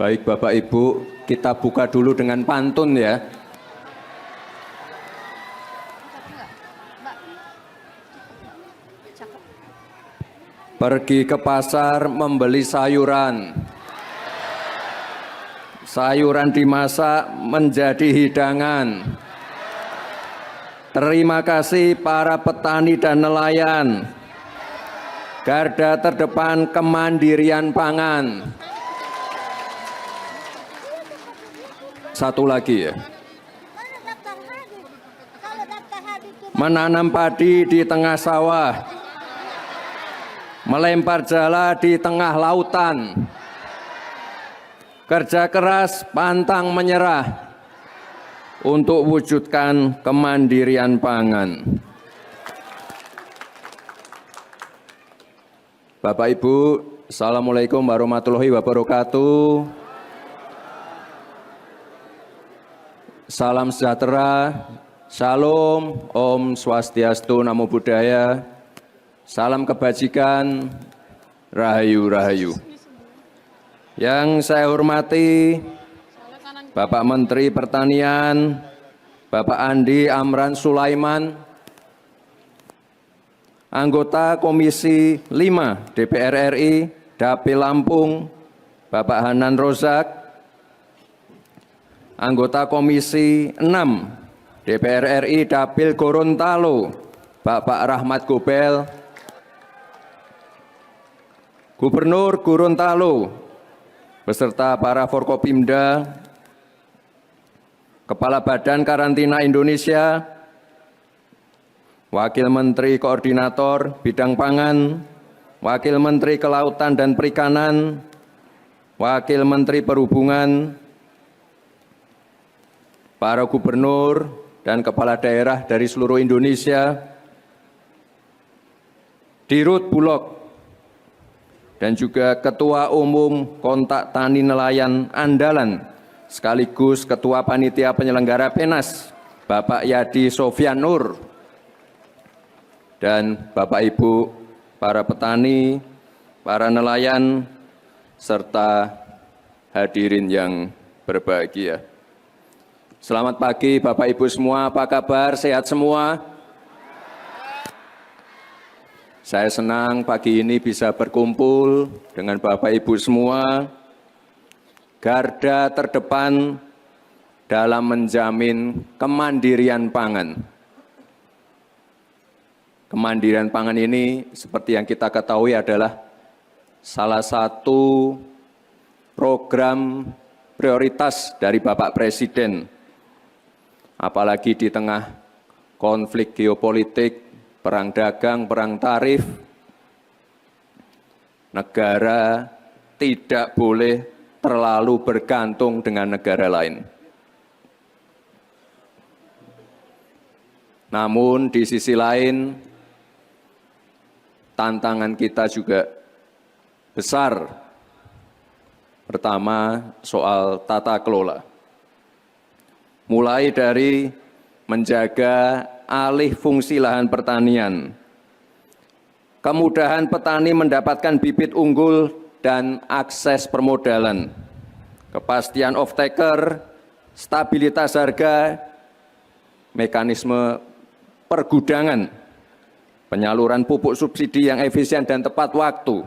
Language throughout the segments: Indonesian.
Baik Bapak Ibu, kita buka dulu dengan pantun ya. Pergi ke pasar membeli sayuran. Sayuran dimasak menjadi hidangan. Terima kasih para petani dan nelayan. Garda terdepan kemandirian pangan. Satu lagi ya. Menanam padi di tengah sawah. Melempar jala di tengah lautan. Kerja keras pantang menyerah untuk wujudkan kemandirian pangan. Bapak Ibu, Assalamualaikum warahmatullahi wabarakatuh. Salam sejahtera, Shalom, Om Swastiastu, Namo Buddhaya, salam kebajikan, Rahayu Rahayu. Yang saya hormati Bapak Menteri Pertanian, Bapak Andi Amran Sulaiman, anggota Komisi 5 DPR RI, Dapil Lampung, Bapak Hanan Rozak, anggota Komisi 6 DPR RI Dapil Gorontalo, Bapak Rahmat Gobel, Gubernur Gorontalo, beserta para Forkopimda, Kepala Badan Karantina Indonesia, Wakil Menteri Koordinator Bidang Pangan, Wakil Menteri Kelautan dan Perikanan, Wakil Menteri Perhubungan, para gubernur dan kepala daerah dari seluruh Indonesia, Dirut Bulog, dan juga Ketua Umum Kontak Tani Nelayan Andalan, sekaligus Ketua Panitia Penyelenggara PENAS, Bapak Yadi Sofyan Nur, dan Bapak Ibu, para petani, para nelayan, serta hadirin yang berbahagia. Selamat pagi Bapak Ibu semua, apa kabar? Sehat semua? Saya senang pagi ini bisa berkumpul dengan Bapak Ibu semua, garda terdepan dalam menjamin kemandirian pangan. Kemandirian pangan ini seperti yang kita ketahui adalah salah satu program prioritas dari Bapak Presiden. Apalagi di tengah konflik geopolitik, perang dagang, perang tarif, negara tidak boleh terlalu bergantung dengan negara lain. Namun di sisi lain, tantangan kita juga besar. Pertama, soal tata kelola. Mulai dari menjaga alih fungsi lahan pertanian, kemudahan petani mendapatkan bibit unggul dan akses permodalan, kepastian off-taker, stabilitas harga, mekanisme pergudangan, penyaluran pupuk subsidi yang efisien dan tepat waktu.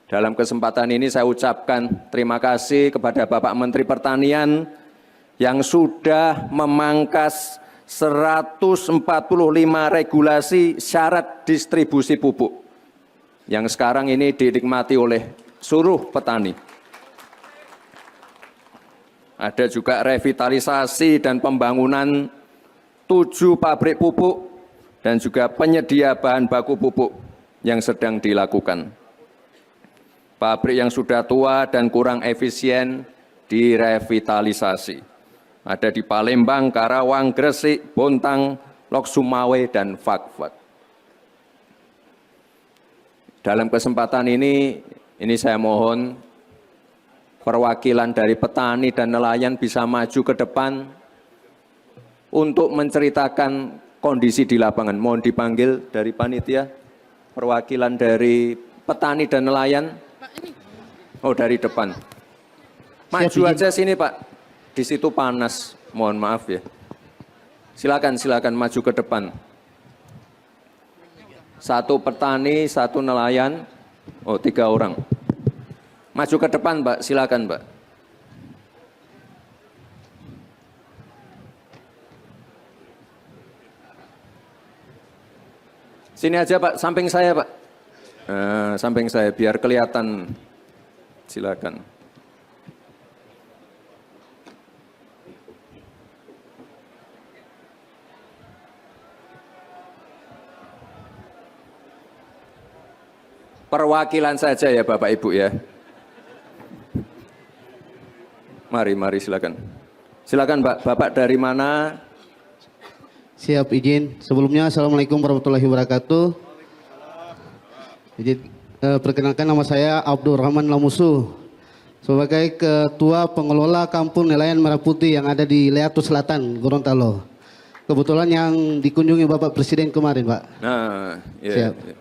Dalam kesempatan ini saya ucapkan terima kasih kepada Bapak Menteri Pertanian yang sudah memangkas 145 regulasi syarat distribusi pupuk yang sekarang ini dinikmati oleh seluruh petani. Ada juga revitalisasi dan pembangunan 7 pabrik pupuk dan juga penyedia bahan baku pupuk yang sedang dilakukan. Pabrik yang sudah tua dan kurang efisien direvitalisasi. Ada di Palembang, Karawang, Gresik, Bontang, Lok Sumawe, dan Fakfak. Dalam kesempatan ini saya mohon perwakilan dari petani dan nelayan bisa maju ke depan untuk menceritakan kondisi di lapangan. Mohon dipanggil dari panitia, perwakilan dari petani dan nelayan. Oh, dari depan. Maju aja sini Pak, di situ panas, mohon maaf ya. Silakan, silakan maju ke depan. Satu petani, satu nelayan, oh 3 orang. Maju ke depan Pak, silakan Pak. Sini aja Pak, samping saya Pak. Samping saya, biar kelihatan. Silakan. Perwakilan saja ya Bapak Ibu ya. Mari silakan. Silakan Pak, Bapak dari mana? Siap, izin. Sebelumnya Assalamualaikum warahmatullahi wabarakatuh. Izin perkenalkan, nama saya Abdurrahman Lamusu sebagai Ketua Pengelola Kampung Nelayan Merah Putih yang ada di Leatu Selatan, Gorontalo. Kebetulan yang dikunjungi Bapak Presiden kemarin, Pak. Nah, ya, siap. Ya.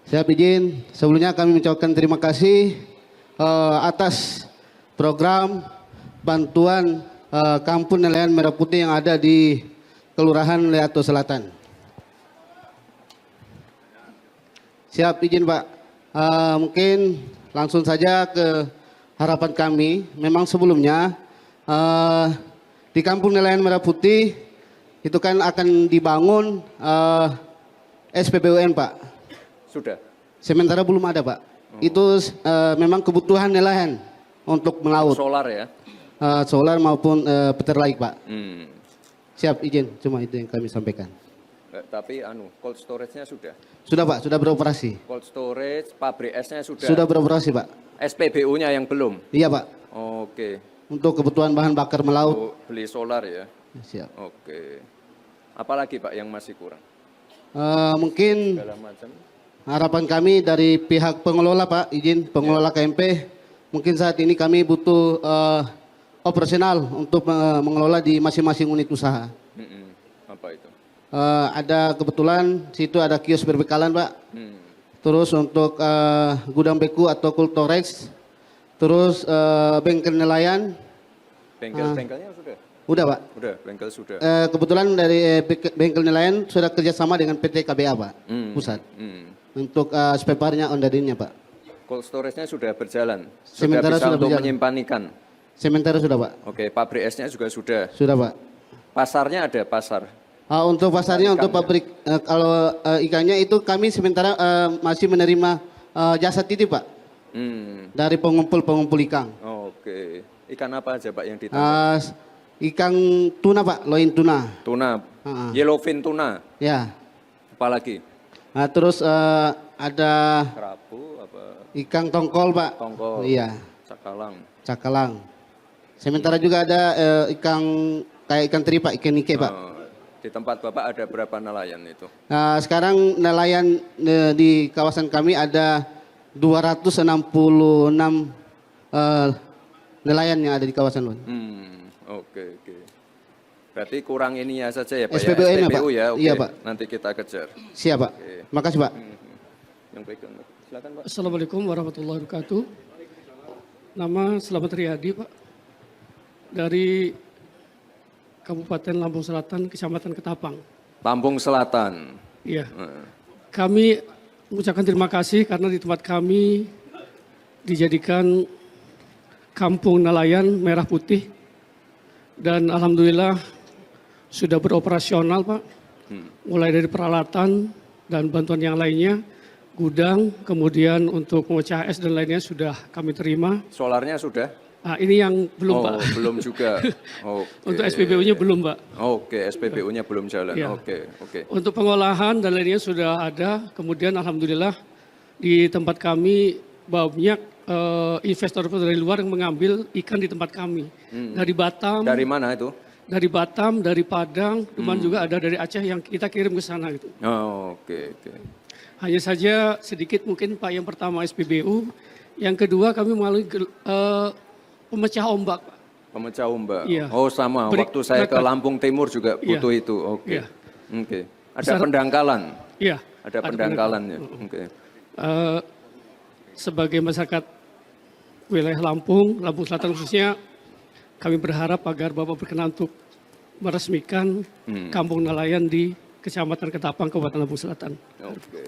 Siap, izin. Sebelumnya kami mengucapkan terima kasih atas program bantuan Kampung Nelayan Merah Putih yang ada di Kelurahan Leatu Selatan. Siap, izin Pak. Mungkin langsung saja ke harapan kami. Memang sebelumnya di Kampung Nelayan Merah Putih itu kan akan dibangun SPBUN Pak. Sudah. Sementara belum ada Pak. Itu memang kebutuhan nelayan untuk melaut. Solar ya? Solar maupun petir laik Pak. Siap, izin, cuma itu yang kami sampaikan. Tapi cold storage-nya sudah? Sudah Pak, sudah beroperasi. Cold storage, pabrik esnya sudah? Sudah beroperasi Pak. SPBU-nya yang belum? Iya Pak. Oke. Untuk kebutuhan bahan bakar melaut. Oh, beli solar ya? Siap. Oke. Apalagi Pak yang masih kurang? Mungkin segala macam. Harapan kami dari pihak pengelola Pak, izin pengelola KMP. Mungkin saat ini kami butuh operasional untuk mengelola di masing-masing unit usaha. Apa itu? Ada kebetulan situ ada kios berbekalan Pak. Terus untuk gudang beku atau cold storage. Terus bengkel nelayan. Bengkelnya sudah? Udah Pak. Udah, bengkel sudah. Kebetulan dari bengkel nelayan sudah kerjasama dengan PT KBA Pak, pusat. Untuk spare part-nya ondarinnya Pak. Cold storage-nya sudah berjalan? Sementara bisa sudah untuk berjalan. menyimpan ikan? Sementara sudah Pak. Oke, pabrik esnya juga sudah? Sudah Pak. Pasarnya ada pasar? Untuk pasarnya, untuk pabrik, kalau ikannya itu kami sementara masih menerima jasa titip Pak. Dari pengumpul ikan. Oke. Ikan apa aja Pak yang ditangkap? Ikan tuna Pak, loin tuna. Tuna, yellowfin tuna. Ya. Apalagi? Terus ada Kerapu apa? ikan tongkol Pak. Tongkol. Iya. Cakalang. Sementara juga ada ikan kayak ikan teri Pak, ikan nike Pak. Di tempat Bapak ada berapa nelayan itu? Sekarang nelayan di kawasan kami ada 266 nelayan yang ada di kawasan Lon. Oke. Berarti kurang ininya saja ya Pak SPBU ya? SPBU Pak. ya, oke. Iya Pak. Nanti kita kejar. Siap Pak. Oke. Makasih Pak. Yang pegang, silakan Pak. Assalamualaikum warahmatullahi wabarakatuh. Nama Slamet Riyadi Pak. Dari Kabupaten Lampung Selatan, Kecamatan Ketapang. Lampung Selatan. Iya. Kami mengucapkan terima kasih karena di tempat kami dijadikan Kampung Nelayan Merah Putih. Dan alhamdulillah sudah beroperasional Pak. Mulai dari peralatan dan bantuan yang lainnya. Gudang, kemudian untuk pemecah es dan lainnya sudah kami terima. Solarnya sudah? Ini yang belum Pak. Belum juga. Untuk SPBU-nya belum Pak. Oke, SPBU-nya belum jalan. Ya. Oke. Untuk pengolahan dan lainnya sudah ada. Kemudian alhamdulillah di tempat kami banyak investor dari luar yang mengambil ikan di tempat kami. Dari Batam. Dari mana itu? Dari Batam, dari Padang, cuman juga ada dari Aceh yang kita kirim ke sana gitu. Oke. Hanya saja sedikit mungkin Pak, yang pertama SPBU, yang kedua kami melalui pemecah ombak Pak. Pemecah ombak. Iya. Sama. Waktu saya ke Lampung Timur juga butuh itu. Oke. Iya. Oke. Ada pendangkalan. Iya. Ada pendangkalannya. Oke. Sebagai masyarakat wilayah Lampung Selatan khususnya, kami berharap agar Bapak berkenan untuk meresmikan Kampung Nelayan di Kecamatan Ketapang, Kabupaten Lampung Selatan. Oke.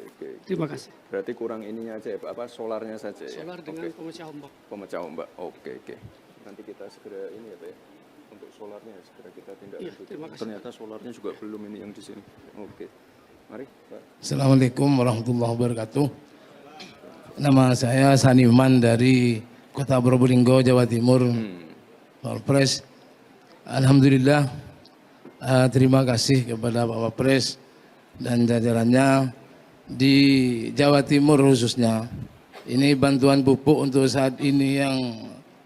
Terima kasih. Berarti kurang ininya aja ya, Pak, apa solarnya saja ya? Solar dengan pemecah ombak. Pemecah ombak. Oke. Nanti kita segera ini ya, Pak ya. Untuk solarnya segera kita tindak Iya, lanjut. terima kasih. Ternyata solarnya juga belum ini yang di sini. Oke. Mari, Pak. Assalamualaikum warahmatullahi wabarakatuh. Nama saya Saniman dari Kota Probolinggo, Jawa Timur. Wapres. Alhamdulillah, terima kasih kepada Pak Wapres dan jajarannya di Jawa Timur khususnya. Ini bantuan pupuk untuk saat ini yang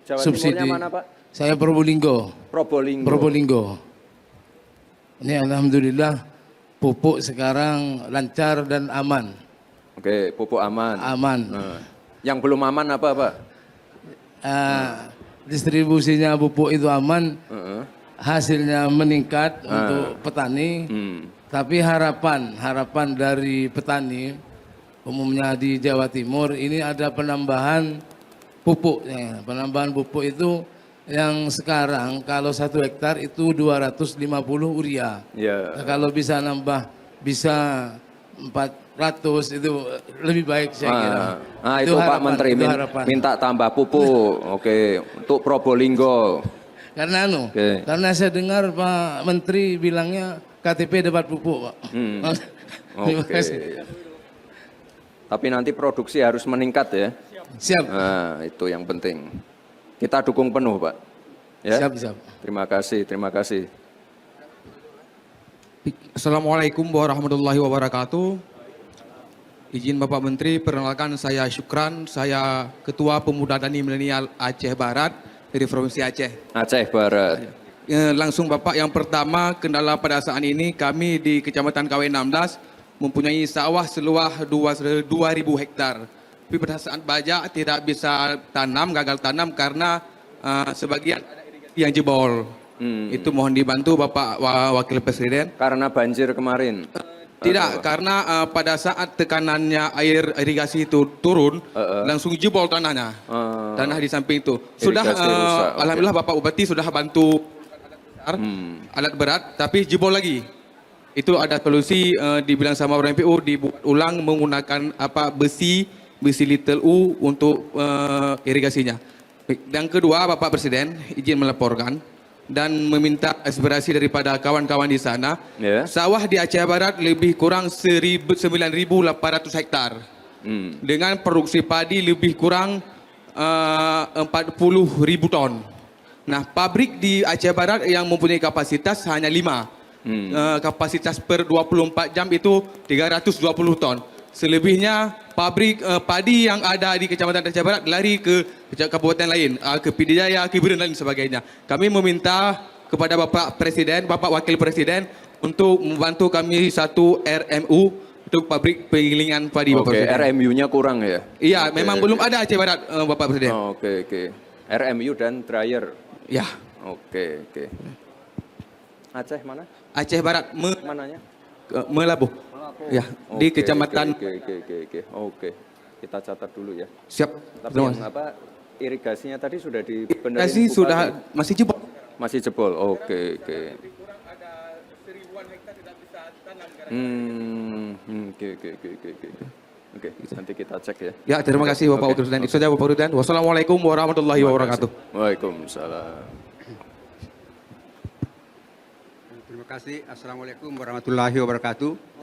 Jawa subsidi. Timurnya mana, Pak? Saya Probolinggo. Probolinggo. Ini alhamdulillah pupuk sekarang lancar dan aman. Oke, pupuk aman. Aman. Nah, yang belum aman apa, Pak? Distribusinya pupuk itu aman, hasilnya meningkat untuk petani. Tapi harapan dari petani umumnya di Jawa Timur ini ada penambahan pupuk. Penambahan pupuk itu yang sekarang kalau 1 hektar itu 250 urea. Ya. Kalau bisa nambah bisa 400 itu lebih baik saya kira. Nah, itu Pak Menteri minta tambah pupuk. Oke, untuk Probolinggo. Karena Oke. karena saya dengar Pak Menteri bilangnya KTP dapat pupuk, Pak. Terima Oke. kasih. Tapi nanti produksi harus meningkat ya. Siap. Nah, itu yang penting. Kita dukung penuh, Pak. Ya. Siap. Terima kasih. Assalamualaikum warahmatullahi wabarakatuh. Izin Bapak Menteri, perkenalkan saya Syukran, saya Ketua Pemuda Tani Milenial Aceh Barat dari Provinsi Aceh. Aceh Barat. Langsung Bapak, yang pertama kendala pada saat ini kami di Kecamatan KW16 mempunyai sawah seluas 2.000 hektar. Tapi pada saat Baja tidak bisa tanam, gagal tanam karena sebagian ada irigasi yang jebol. Itu mohon dibantu Bapak Wakil Presiden. Karena banjir kemarin. Tidak, karena pada saat tekanannya air irigasi itu turun, langsung jebol tanahnya. Tanah di samping itu. Sudah, Irigasi rusak, oke. Alhamdulillah Bapak Bupati sudah bantu alat berat, tapi jebol lagi. Itu ada solusi dibilang sama orang MPU, dibuat ulang menggunakan besi little U untuk irigasinya. Yang kedua, Bapak Presiden izin melaporkan dan meminta aspirasi daripada kawan-kawan di sana. Ya. Sawah di Aceh Barat lebih kurang 9.800 hektar. Dengan produksi padi lebih kurang 40.000 ton. Nah, pabrik di Aceh Barat yang mempunyai kapasitas hanya 5. Kapasitas per 24 jam itu 320 ton. Selebihnya pabrik padi yang ada di Kecamatan Aceh Barat lari ke kabupaten lain, ke Pidijaya, ke Biren dan sebagainya. Kami meminta kepada Bapak Presiden, Bapak Wakil Presiden untuk membantu kami satu RMU untuk pabrik penggilingan padi, Bapak Oke, Presiden. RMU-nya kurang ya? Iya, memang belum ada Aceh Barat, Bapak Presiden. Oke. RMU dan dryer. Ya, Oke. Aceh mana? Aceh Barat, Mananya? Melabuh. Ya, di Oke, Kecamatan. Oke. Kita catat dulu ya. Siap. Tapi Terima yang kasih. irigasinya tadi sudah dibenerin? Irigasi Bupati? sudah masih jebol. Masih jebol. Oke. Oke, nanti kita cek ya. Ya, terima kasih Bapak Wakil Presiden. Itu saja Bapak Presiden. Wassalamualaikum warahmatullahi wabarakatuh. Waalaikumsalam. Terima kasih. Assalamualaikum warahmatullahi wabarakatuh.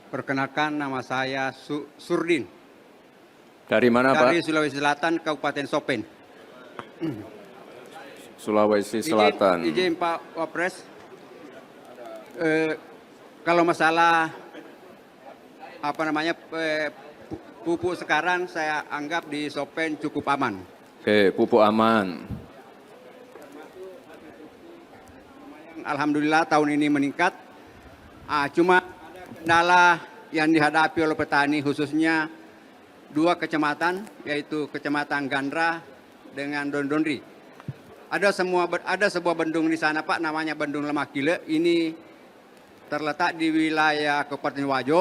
Perkenalkan, nama saya Surdin. Dari mana, Dari Pak? Sulawesi Selatan, Kabupaten Sopen. Sulawesi Selatan. Izin Pak Wapres. Kalau masalah pupuk sekarang saya anggap di Sopen cukup aman. Oke, pupuk aman. Alhamdulillah tahun ini meningkat. Cuma kendala yang dihadapi oleh petani khususnya 2 kecamatan, yaitu Kecamatan Gandra dengan Dondondri. Ada sebuah bendung di sana, Pak, namanya Bendung Lemakile. Ini terletak di wilayah Kabupaten Wajo.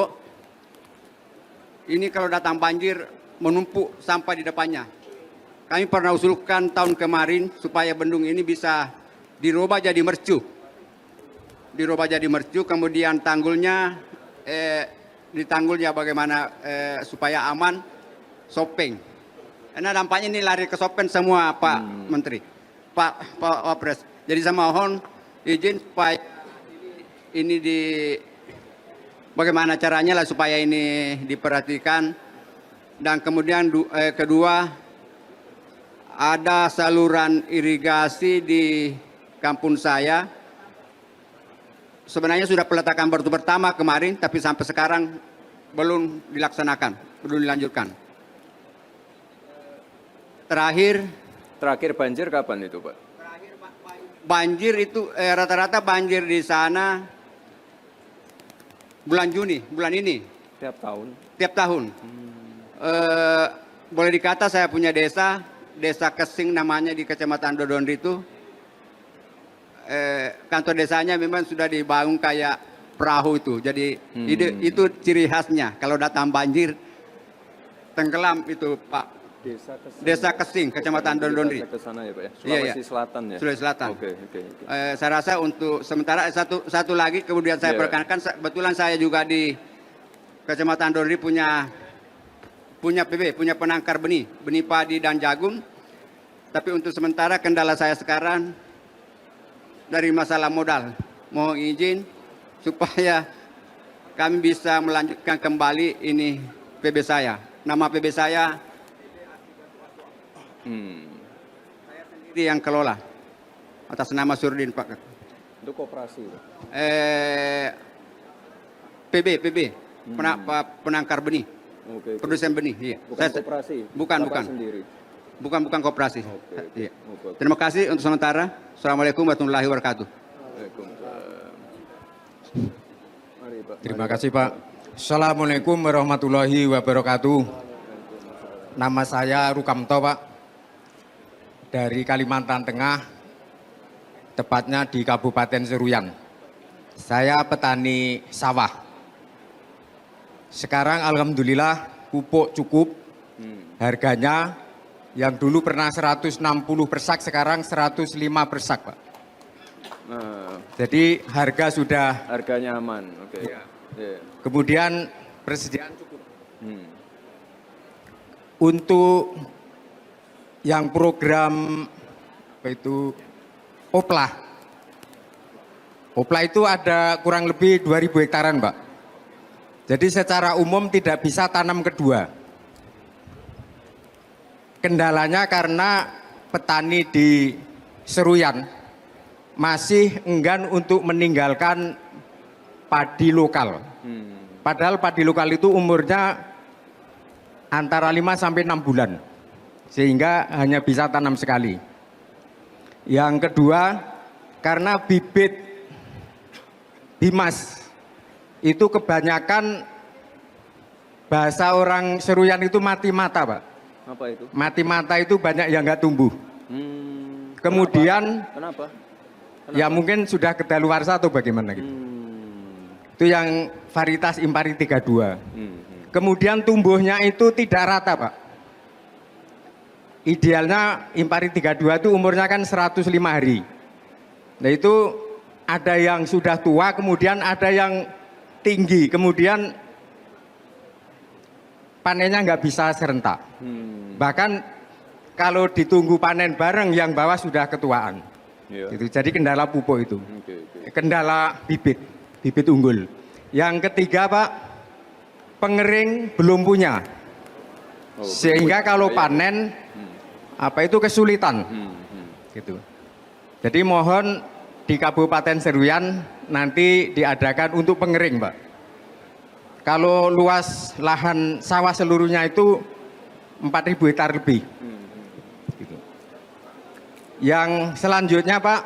Ini kalau datang banjir menumpuk sampah di depannya. kami pernah usulkan tahun kemarin supaya bendung ini bisa dirubah jadi mercu. Dirubah jadi mercu, kemudian tanggulnya ditanggulnya bagaimana supaya aman, Sopeng. Karena dampaknya ini lari ke Sopeng semua Pak Menteri, Pak Wapres. Jadi saya mohon izin supaya ini bagaimana caranya lah supaya ini diperhatikan. Dan kemudian kedua, ada saluran irigasi di kampung saya. Sebenarnya sudah peletakan batu pertama kemarin, tapi sampai sekarang belum dilaksanakan, belum dilanjutkan. Terakhir banjir kapan itu, Pak? Banjir itu rata-rata banjir di sana bulan Juni, bulan ini. Tiap tahun? Tiap tahun. Boleh dikata saya punya desa Kesing namanya di Kecamatan Dodonri itu. Kantor desanya memang sudah dibangun kayak perahu itu. Jadi itu ciri khasnya. Kalau datang banjir, tenggelam itu Pak. Desa Kesing, Kecamatan Dodonri. Ke sana ya, Pak ya? Iya, Sulawesi Selatan ya? Sulawesi Selatan. Oke. Saya rasa untuk sementara satu lagi kemudian saya perkenalkan, kebetulan saya juga di Kecamatan Dodonri punya PB, punya penangkar benih padi dan jagung. Tapi untuk sementara kendala saya sekarang dari masalah modal. Mohon izin supaya kami bisa melanjutkan kembali ini PB saya. Nama PB saya saya sendiri yang kelola atas nama Surdin Pak. Itu koperasi? PB, penangkar benih. Oke. Produsen benih, iya. Bukan koperasi? Bukan. Sendiri? Bukan koperasi. Oke. Iya. Terima kasih untuk sementara. Assalamualaikum warahmatullahi wabarakatuh. Waalaikumsalam. Mari, Pak. Terima kasih Pak. Assalamualaikum warahmatullahi wabarakatuh. Nama saya Rukamto Pak. Dari Kalimantan Tengah, tepatnya di Kabupaten Seruyan. Saya petani sawah. Sekarang alhamdulillah pupuk cukup. Harganya yang dulu pernah 160 per sak, sekarang 105 per sak Pak. Jadi Harganya aman, oke. Ya. Yeah. Kemudian persediaan cukup. Untuk yang program apa itu Opla. Opla itu ada kurang lebih 2.000 hektaran, Pak. Jadi secara umum tidak bisa tanam kedua. Kendalanya karena petani di Seruyan masih enggan untuk meninggalkan padi lokal. Padahal padi lokal itu umurnya antara 5 sampai 6 bulan. Sehingga hanya bisa tanam sekali. Yang kedua, karena bibit Bimas itu kebanyakan bahasa orang Seruyan itu mati mata, Pak. Apa itu? Mati mata itu banyak yang nggak tumbuh. Kemudian, Kenapa? ya mungkin sudah kedaluarsa atau bagaimana gitu. Itu yang varietas Impari 32. Kemudian tumbuhnya itu tidak rata, Pak. Idealnya Impari 32 itu umurnya kan 105 hari. Nah itu ada yang sudah tua, kemudian ada yang tinggi, kemudian panennya nggak bisa serentak. Bahkan kalau ditunggu panen bareng, yang bawah sudah ketuaan. Yeah. Gitu. Jadi kendala pupuk itu. Okay. Kendala bibit unggul. Yang ketiga Pak, pengering belum punya. Sehingga kalau panen, apa itu kesulitan. Gitu. Jadi mohon di Kabupaten Seruyan nanti diadakan untuk pengering, Pak. Kalau luas lahan sawah seluruhnya itu 4.000 hektar lebih. Gitu. Yang selanjutnya Pak,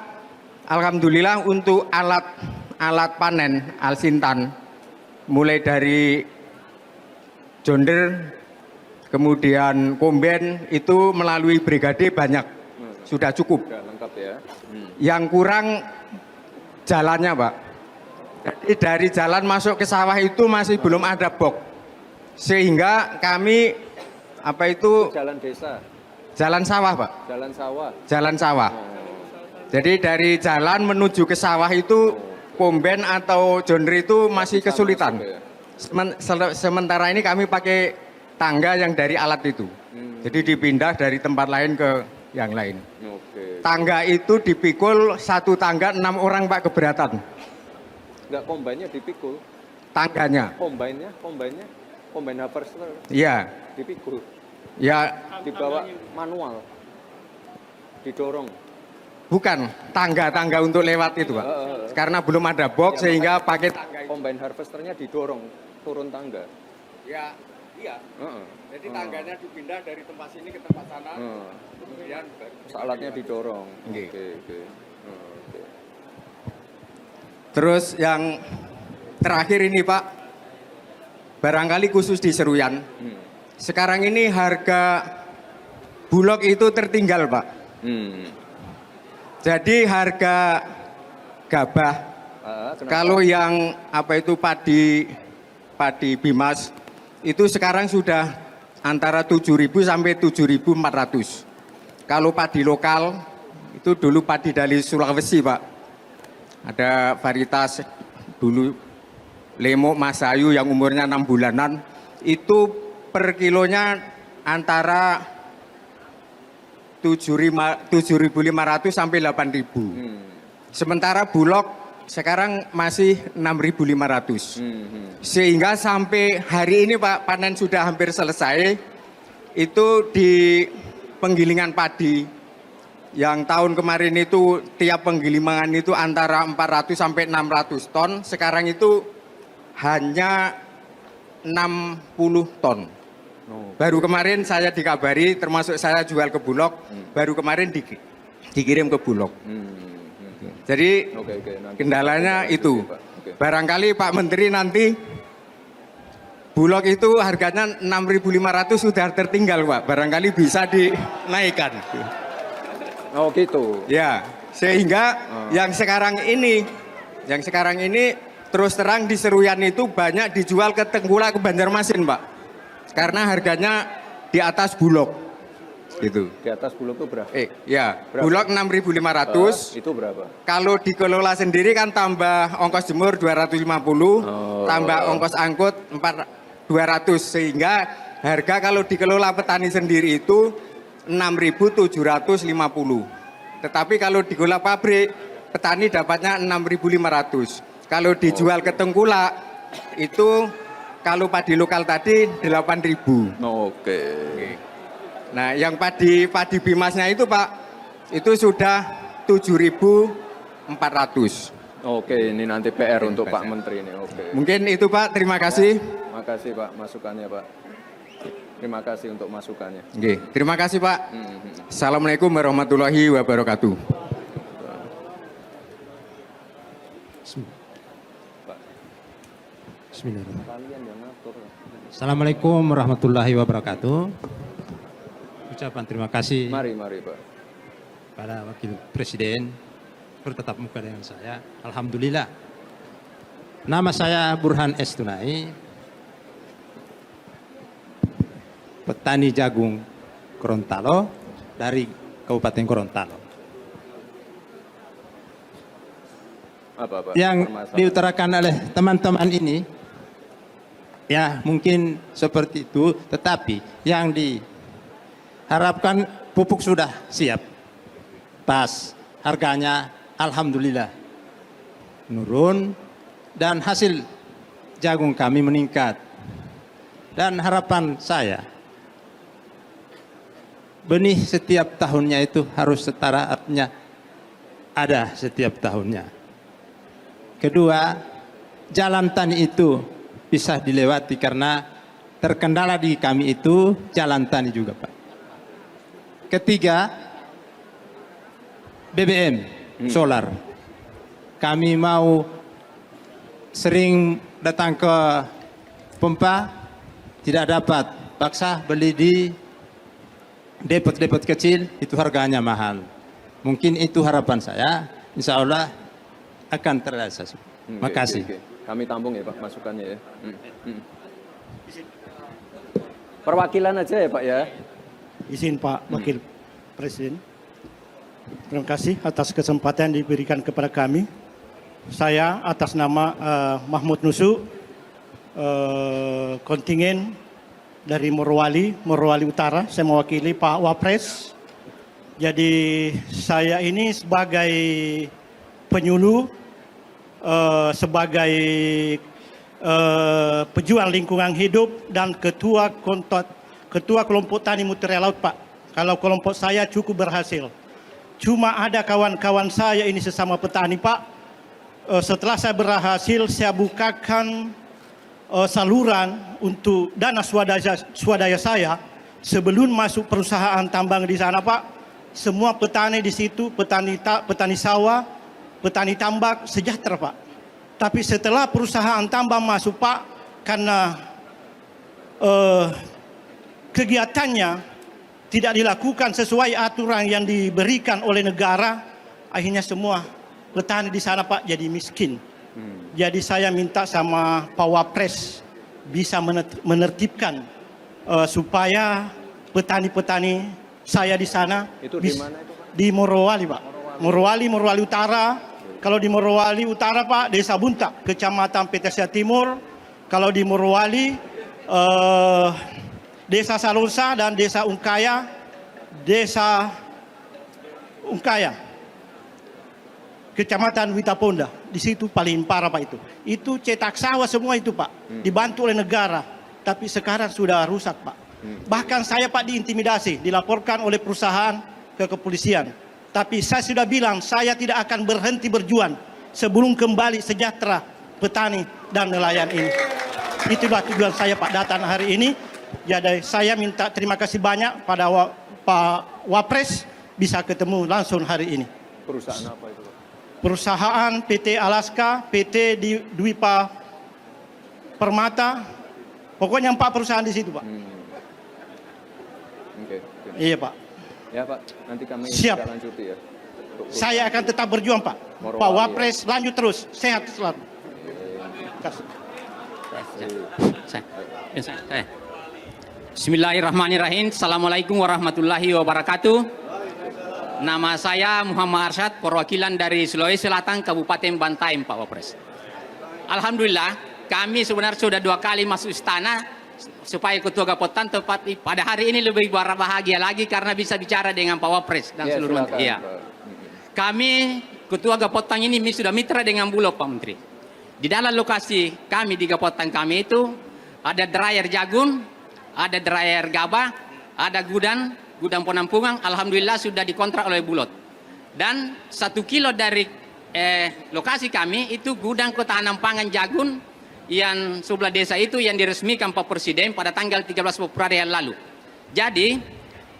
alhamdulillah untuk alat panen Alsintan, mulai dari jonder, kemudian komben itu melalui brigade banyak, sudah cukup. Sudah lengkap ya. Yang kurang jalannya Pak. Jadi dari jalan masuk ke sawah itu masih belum ada box. Sehingga kami apa itu Jalan desa. Jalan sawah, Pak. Jalan sawah. Jalan sawah. Jadi dari jalan menuju ke sawah itu Komben atau Jonri itu masih kesulitan. Sementara ini kami pakai tangga yang dari alat itu. Jadi dipindah dari tempat lain ke yang lain. Oke. Tangga itu dipikul satu tangga 6 orang, Pak, keberatan. Enggak, kombainnya dipikul. Tangganya. Kombain harvester Iya. dipikul. Ya, Dibawa manual. Didorong. bukan tangga-tangga untuk lewat itu, Pak. Karena belum ada box sehingga pakai tangga itu. Kombain harvesternya didorong turun tangga. Ya, iya. Heeh. Jadi tangganya dipindah dari tempat sini ke tempat sana. Kemudian Alatnya didorong. Oke. Oke. Oke. Terus yang terakhir ini, Pak, barangkali khusus di Seruyan. Sekarang ini harga bulog itu tertinggal, Pak. Jadi harga gabah, kalau yang padi Bimas itu sekarang sudah antara 7.000 sampai 7.400. Kalau padi lokal itu dulu padi dari Sulawesi, Pak. Ada varietas dulu Lemok Masayu yang umurnya 6 bulanan itu per kilonya antara 7.500 sampai 8.000. Sementara bulog sekarang masih 6.500. Sehingga sampai hari ini, Pak, panen sudah hampir selesai. Itu di penggilingan padi yang tahun kemarin itu tiap penggilingan itu antara 400 sampai 600 ton. Sekarang itu hanya 60 ton. Baru kemarin saya dikabari, termasuk saya jual ke Bulog, baru kemarin dikirim ke Bulog. Jadi kendalanya itu. Barangkali Pak Menteri nanti Bulog itu harganya 6.500 sudah tertinggal, Pak. Barangkali bisa dinaikkan. Oh gitu. Ya, sehingga yang sekarang ini terus terang di Seruyan itu banyak dijual ke Tengkulak, ke Banjarmasin, Pak. Karena harganya di atas Bulog. Gitu. Di atas Bulog itu berapa? Berapa? Bulog 6.500. Itu berapa? Kalau dikelola sendiri kan tambah ongkos jemur 250, tambah ongkos angkut 200, sehingga harga kalau dikelola petani sendiri itu 6.750. Tetapi kalau dikelola pabrik, petani dapatnya 6.500. Kalau dijual ke Tengkulak itu kalau padi lokal tadi 8.000. Oke. Nah, yang padi Bimasnya itu, Pak, itu sudah 7.400. Oke, ini nanti PR untuk Pak Menteri ini. Oke. Mungkin itu, Pak. Terima kasih. Terima kasih, Pak, masukannya, Pak. Terima kasih untuk masukannya. Oke, terima kasih, Pak. Assalamualaikum warahmatullahi wabarakatuh. Bismillahirrahmanirrahim. Assalamualaikum warahmatullahi wabarakatuh. Ucapan terima kasih. Mari, Pak. Pada Wakil Presiden bertatap muka dengan saya. Alhamdulillah. Nama saya Burhan S. Tunai, petani jagung Gorontalo dari Kabupaten Gorontalo. Apa, Yang diutarakan oleh teman-teman ini, ya mungkin seperti itu, tetapi yang diharapkan pupuk sudah siap, pas, harganya alhamdulillah menurun dan hasil jagung kami meningkat. Dan harapan saya, benih setiap tahunnya itu harus setara, artinya ada setiap tahunnya. Kedua, jalan tani itu bisa dilewati karena terkendala di kami itu jalan tani juga, Pak. Ketiga, BBM, solar. Kami mau sering datang ke pompa, tidak dapat. Paksa beli di depot-depot kecil, itu harganya mahal. Mungkin itu harapan saya, insya Allah akan terrealisasi. Makasih. Kami tampung ya, Pak, masukannya ya. Perwakilan aja ya, Pak ya. Izin Pak Wakil Presiden. Terima kasih atas kesempatan yang diberikan kepada kami. Saya atas nama Mahmud Nusu, kontingen dari Morowali Utara. Saya mewakili Pak Wapres. Jadi saya ini sebagai penyuluh, sebagai pejuang lingkungan hidup dan ketua kelompok tani mutiara laut Pak. Kalau kelompok saya cukup berhasil. Cuma ada kawan-kawan saya ini sesama petani Pak. Setelah saya berhasil, saya bukakan saluran untuk dana swadaya saya sebelum masuk perusahaan tambang di sana Pak. Semua petani di situ, petani sawah, petani tambak sejahtera Pak. Tapi setelah perusahaan tambang masuk Pak, karena kegiatannya tidak dilakukan sesuai aturan yang diberikan oleh negara, akhirnya semua petani di sana Pak jadi miskin. Jadi saya minta sama Pak Wapres bisa menertibkan supaya petani-petani saya di sana. Itu di mana itu Pak? Di Morowali Pak. Morowali Utara. Kalau di Morowali Utara Pak, Desa Buntak, Kecamatan Petesia Timur. Kalau di Morowali, Desa Salosa dan Desa Ungkaya. Kecamatan Witaponda. Di situ paling parah Pak itu. Itu cetak sawah semua itu Pak. Dibantu oleh negara. Tapi sekarang sudah rusak Pak. Bahkan saya Pak diintimidasi, dilaporkan oleh perusahaan ke kepolisian. Tapi saya sudah bilang saya tidak akan berhenti berjuang sebelum kembali sejahtera petani dan nelayan ini. Itulah tujuan saya Pak datang hari ini. Jadi saya minta terima kasih banyak pada Pak Wapres bisa ketemu langsung hari ini. Perusahaan apa itu Pak? Perusahaan PT Alaska, PT Dwipa Permata, pokoknya 4 perusahaan di situ Pak. Oke. Iya Pak. Ya Pak, nanti kami Siap. kita lanjuti ya. Saya akan tetap berjuang Pak. Morowali, Pak Wapres lanjut terus, sehat selalu. Kasih. Saya. Bismillahirrahmanirrahim. Assalamualaikum warahmatullahi wabarakatuh. Nama saya Muhammad Arsyad, perwakilan dari Sulawesi Selatan, Kabupaten Bantaeng, Pak Wapres. Alhamdulillah, kami sebenarnya sudah 2 kali masuk istana supaya Ketua Gapotan tepat pada hari ini lebih bahagia lagi karena bisa bicara dengan Pak Wapres dan seluruh menteri. Ya. Kami Ketua Gapotan ini sudah mitra dengan Bulog Pak Menteri. Di dalam lokasi kami di Gapotan kami itu ada dryer jagung, ada dryer gabah, ada gudang penampungan. Alhamdulillah sudah dikontrak oleh Bulog. Dan 1 kilo dari lokasi kami itu gudang ketahanan pangan jagung yang sebelah desa itu yang diresmikan Pak Presiden pada tanggal 13 Februari yang lalu. Jadi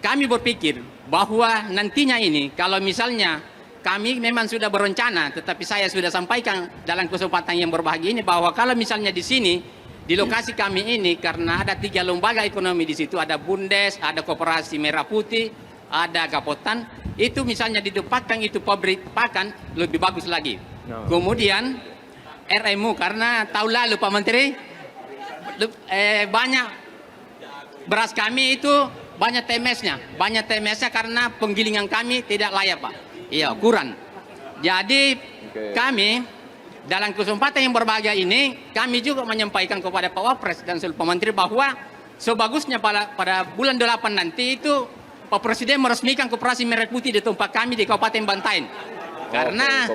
kami berpikir bahwa nantinya ini kalau misalnya kami memang sudah berencana, tetapi saya sudah sampaikan dalam kesempatan yang berbahagia ini bahwa kalau misalnya di sini di lokasi kami ini karena ada 3 lembaga ekonomi di situ, ada Bundes, ada Koperasi Merah Putih, ada Gapotan, itu misalnya didapatkan itu pabrik pakan lebih bagus lagi. Kemudian RMU karena tahun lalu Pak Menteri banyak beras kami itu banyak TMS-nya karena penggilingan kami tidak layak Pak. Iya, kurang. Jadi kami dalam kesempatan yang berbahagia ini kami juga menyampaikan kepada Pak Wapres dan seluruh Pak Menteri bahwa sebagusnya pada bulan 8 nanti itu Pak Presiden meresmikan Koperasi Merah Putih di tempat kami di Kabupaten Bantaeng. Karena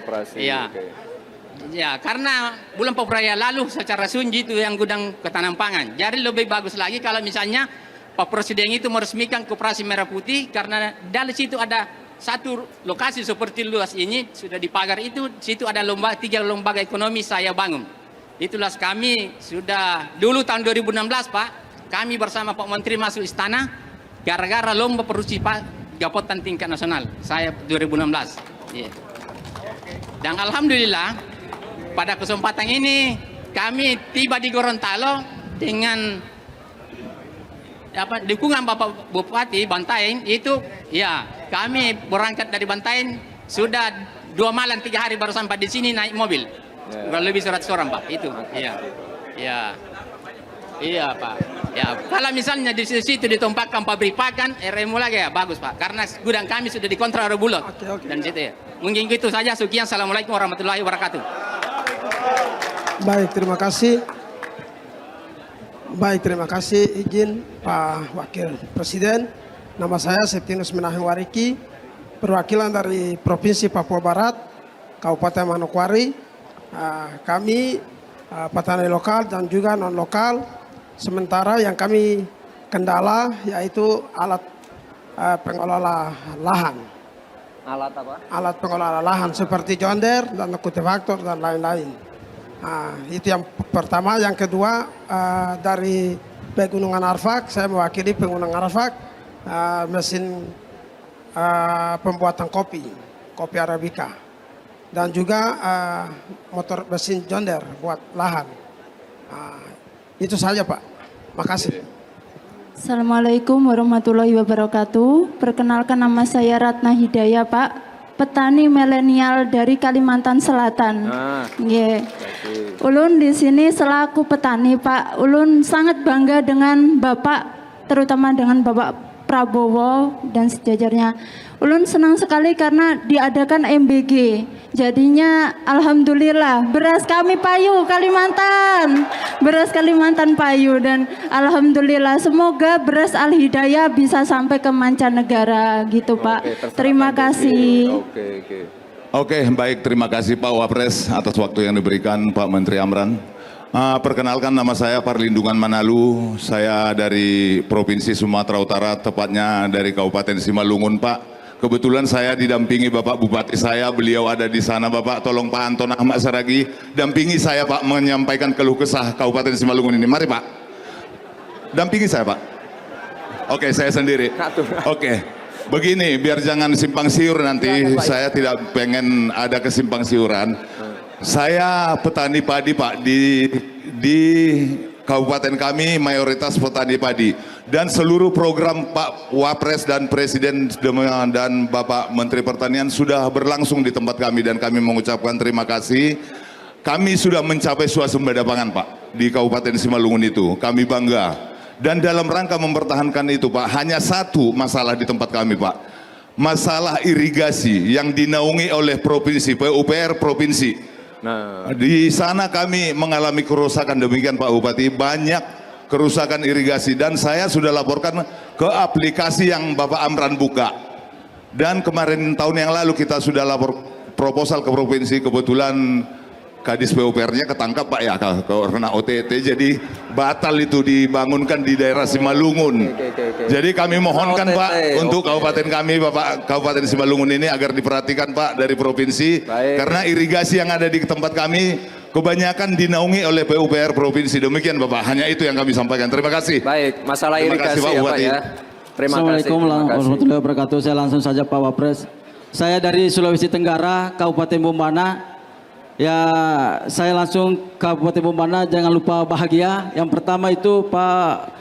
ya karena bulan Februari lalu secara sunyi itu yang gudang ketahanan pangan. Jadi lebih bagus lagi kalau misalnya Pak Presiden itu meresmikan Koperasi Merah Putih karena dari situ ada satu lokasi seperti luas ini sudah dipagar itu, situ ada 3 lembaga ekonomi saya bangun. Itulah kami sudah dulu tahun 2016 Pak, kami bersama Pak Menteri masuk istana gara-gara lomba produksi Gapotan tingkat nasional. Saya 2016. Yeah. Dan alhamdulillah pada kesempatan ini kami tiba di Gorontalo dengan dukungan Bapak Bupati Bantaeng itu ya kami berangkat dari Bantaeng sudah 2 malam 3 hari baru sampai di sini naik mobil. Kurang lebih 100 orang Pak itu. Iya. Ya. Iya Pak. Ya, kalau misalnya di situ ditempatkan pabrik pakan, RMU lagi ya bagus Pak. Karena gudang kami sudah dikontrak oleh Bulog. Dan situ ya. Mungkin itu saja. Sekian. Assalamualaikum warahmatullahi wabarakatuh. Baik, terima kasih. Baik, terima kasih. Izin Pak Wakil Presiden. Nama saya Septinus Menahem Wariki, perwakilan dari Provinsi Papua Barat, Kabupaten Manokwari. Kami petani lokal dan juga non lokal. Sementara yang kami kendala yaitu alat pengelola lahan. Alat apa? Alat pengelola lahan seperti jonder dan kultivator dan lain-lain. Itu yang pertama. Yang kedua, dari Pegunungan Arfak, saya mewakili Pegunungan Arfak, mesin pembuatan kopi Arabica, dan juga motor mesin jonder buat lahan. Itu saja Pak, makasih. Assalamualaikum warahmatullahi wabarakatuh. Perkenalkan, nama saya Ratna Hidayah Pak, petani milenial dari Kalimantan Selatan. Ulun di sini selaku petani Pak, Ulun sangat bangga dengan Bapak, terutama dengan Bapak Prabowo dan sejajarnya. Ulun senang sekali karena diadakan MBG. Jadinya alhamdulillah beras kami payu Kalimantan. Beras Kalimantan payu, dan alhamdulillah semoga beras Al Hidayah bisa sampai ke mancanegara gitu Pak. Terima kasih. Oke, baik, terima kasih Pak Wapres atas waktu yang diberikan Pak Menteri Amran. Perkenalkan, nama saya Parlindungan Manalu. Saya dari Provinsi Sumatera Utara, tepatnya dari Kabupaten Simalungun Pak. Kebetulan saya didampingi Bapak Bupati saya, beliau ada di sana Bapak. Tolong Pak Anton Ahmad Saragi dampingi saya Pak menyampaikan keluh kesah Kabupaten Simalungun ini. Mari Pak, dampingi saya Pak. Oke, saya sendiri. Oke, begini, biar jangan simpang siur nanti. Saya tidak pengen ada kesimpang siuran. Saya petani padi Pak, di kabupaten kami mayoritas petani padi, dan seluruh program Pak Wapres dan Presiden dan Bapak Menteri Pertanian sudah berlangsung di tempat kami, dan kami mengucapkan terima kasih. Kami sudah mencapai swasembada pangan Pak di Kabupaten Simalungun itu, kami bangga. Dan dalam rangka mempertahankan itu Pak, hanya satu masalah di tempat kami Pak, masalah irigasi yang dinaungi oleh provinsi, PUPR provinsi. Nah, di sana kami mengalami kerusakan, demikian Pak Bupati, banyak kerusakan irigasi, dan saya sudah laporkan ke aplikasi yang Bapak Amran buka. Dan kemarin tahun yang lalu kita sudah lapor proposal ke provinsi, kebetulan Kadis PUPR-nya ketangkap Pak ya, karena OTT, jadi batal itu dibangunkan di daerah Simalungun. Jadi kami mohonkan Pak untuk kabupaten kami, Bapak Kabupaten Simalungun ini agar diperhatikan Pak dari provinsi, karena irigasi yang ada di tempat kami kebanyakan dinaungi oleh PUPR provinsi. Demikian Bapak, hanya itu yang kami sampaikan. Terima kasih. Baik, masalah irigasi ya Pak ya. Terima kasih. Assalamualaikum warahmatullahi wabarakatuh. Saya langsung saja Pak Wapres. Saya dari Sulawesi Tenggara, Kabupaten Bombana. Ya, saya langsung Kabupaten Bombana, jangan lupa bahagia. Yang pertama itu Pak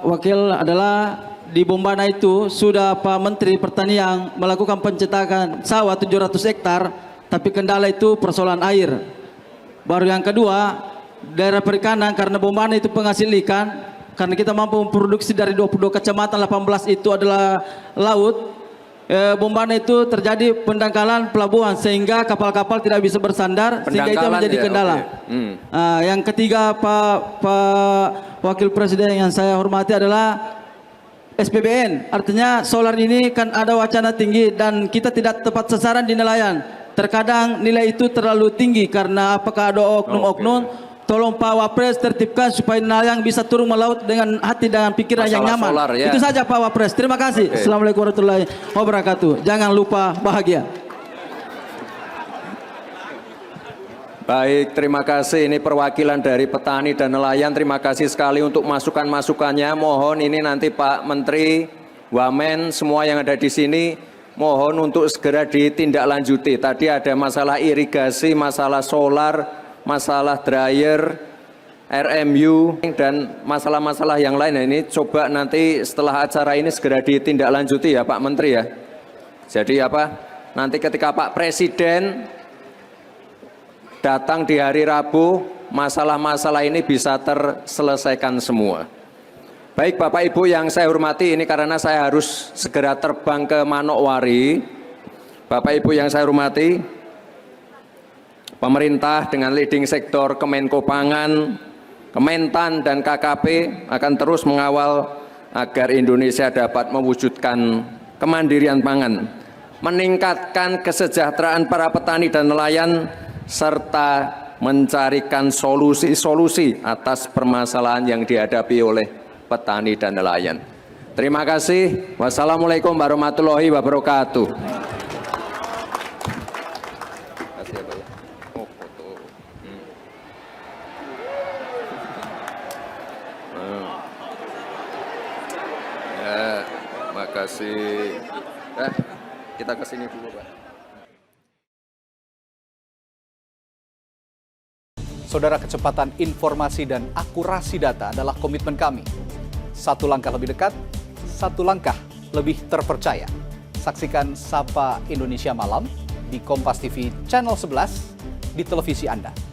Wakil adalah di Bombana itu sudah Pak Menteri Pertanian melakukan pencetakan sawah 700 hektar, tapi kendala itu persoalan air. Baru yang kedua, daerah perikanan, karena Bombana itu penghasil ikan, karena kita mampu memproduksi dari 22 kecamatan, 18 itu adalah laut. Bombana itu terjadi pendangkalan pelabuhan sehingga kapal-kapal tidak bisa bersandar, sehingga itu menjadi kendala. Yang ketiga Pak Wakil Presiden yang saya hormati adalah SPBN, artinya solar ini kan ada wacana tinggi dan kita tidak tepat sasaran di nelayan. Terkadang nilai itu terlalu tinggi karena apakah ada oknum-oknum. Tolong Pak Wapres tertibkan supaya nelayan bisa turun melaut dengan hati dan pikiran yang nyaman. Solar, ya. Itu saja Pak Wapres. Terima kasih. Assalamualaikum warahmatullahi wabarakatuh. Jangan lupa bahagia. Baik, terima kasih. Ini perwakilan dari petani dan nelayan. Terima kasih sekali untuk masukan-masukannya. Mohon ini nanti Pak Menteri, Wamen, semua yang ada di sini, mohon untuk segera ditindaklanjuti. Tadi ada masalah irigasi, masalah solar, masalah dryer, RMU, dan masalah-masalah yang lain. Nah, ini coba nanti setelah acara ini segera ditindaklanjuti ya Pak Menteri ya. Jadi apa, nanti ketika Pak Presiden datang di hari Rabu, masalah-masalah ini bisa terselesaikan semua. Baik Bapak Ibu yang saya hormati, ini karena saya harus segera terbang ke Manokwari. Bapak Ibu yang saya hormati, pemerintah dengan leading sektor Kemenko Pangan, Kementan dan KKP akan terus mengawal agar Indonesia dapat mewujudkan kemandirian pangan, meningkatkan kesejahteraan para petani dan nelayan, serta mencarikan solusi-solusi atas permasalahan yang dihadapi oleh petani dan nelayan. Terima kasih. Wassalamualaikum warahmatullahi wabarakatuh. Terima kasih. Kita ke sini dulu, Pak. Saudara, kecepatan informasi dan akurasi data adalah komitmen kami. Satu langkah lebih dekat, satu langkah lebih terpercaya. Saksikan Sapa Indonesia Malam di Kompas TV Channel 11 di televisi Anda.